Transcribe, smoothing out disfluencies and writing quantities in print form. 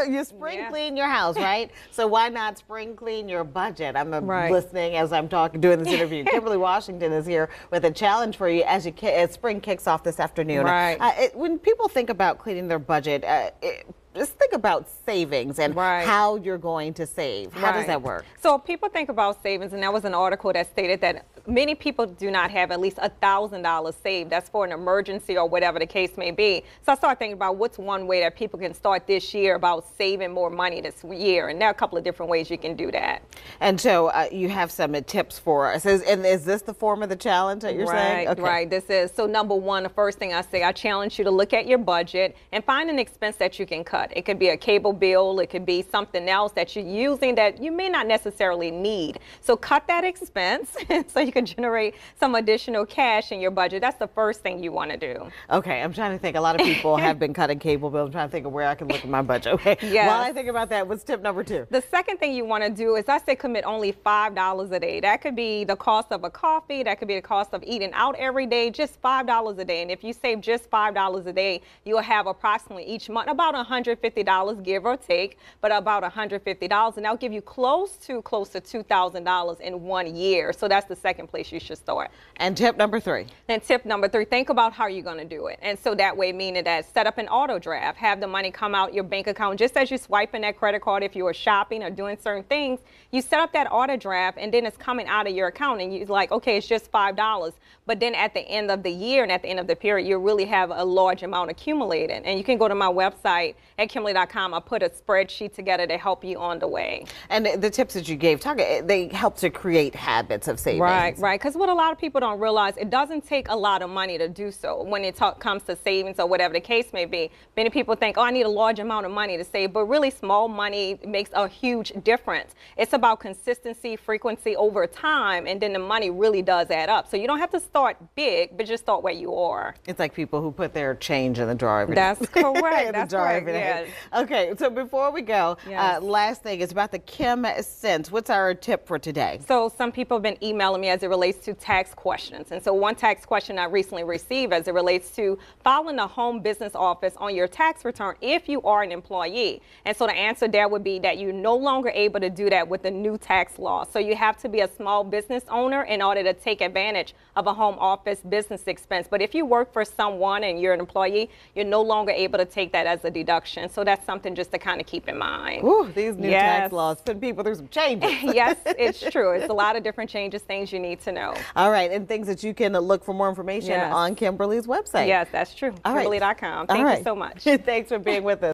You spring clean your house, right? So why not spring clean your budget? I'm listening as I'm doing this interview. Kimberly Washington is here with a challenge for you as spring kicks off this afternoon. When people think about cleaning their budget, just think about savings and how you're going to save. How does that work? So people think about savings, and that was an article that stated that many people do not have at least $1,000 saved. That's for an emergency or whatever the case may be. So I started thinking about what's one way that people can start this year about saving more money this year. And there are a couple of different ways you can do that. And so you have some tips for us. And is this the form of the challenge that you're saying? Okay. Right, this is. So number one, the first thing I say, I challenge you to look at your budget and find an expense that you can cut. It could be a cable bill. It could be something else that you're using that you may not necessarily need. So cut that expense so you can generate some additional cash in your budget. That's the first thing you want to do. Okay, I'm trying to think. A lot of people have been cutting cable bills. I'm trying to think of where I can look at my budget. Okay, while I think about that, what's tip number two? The second thing you want to do is, I say, commit only $5 a day. That could be the cost of a coffee. That could be the cost of eating out every day, just $5 a day. And if you save just $5 a day, you'll have approximately each month about $150, give or take, but about $150. And that'll give you close to $2,000 in 1 year. So that's the second place you should start. And tip number three? Then tip number three, think about how you're going to do it. And so that way, meaning that set up an auto draft, have the money come out your bank account just as you're swiping that credit card. If you are shopping or doing certain things, you set up that auto draft and then it's coming out of your account and you're like, okay, it's just $5. But then at the end of the year and at the end of the period, you really have a large amount accumulated. And you can go to my website at Kimberly.com. I put a spreadsheet together to help you on the way. And the tips that you gave, they help to create habits of savings. Right. Because what a lot of people don't realize, it doesn't take a lot of money to do so when it comes to savings or whatever the case may be. Many people think, oh, I need a large amount of money to save, but really small money makes a huge difference. It's about consistency, frequency over time, and then the money really does add up. So you don't have to start big, but just start where you are. It's like people who put their change in the drawer every day. That's correct. That's correct. Yes. Okay, so before we go, last thing is about the Kim Sense. What's our tip for today? So some people have been emailing me as it relates to tax questions. And so one tax question I recently received as it relates to filing a home business office on your tax return if you are an employee. And so the answer there would be that you're no longer able to do that with the new tax law. So you have to be a small business owner in order to take advantage of a home office business expense. But if you work for someone and you're an employee, you're no longer able to take that as a deduction. So that's something just to kind of keep in mind. Ooh, these new tax laws put people through some changes. Yes, it's true. It's a lot of different changes, things you need to know. All right, and things that you can look for more information on Kimberly's website. Yes, that's true. Kimberly.com. Thank you so much. Thanks for being with us.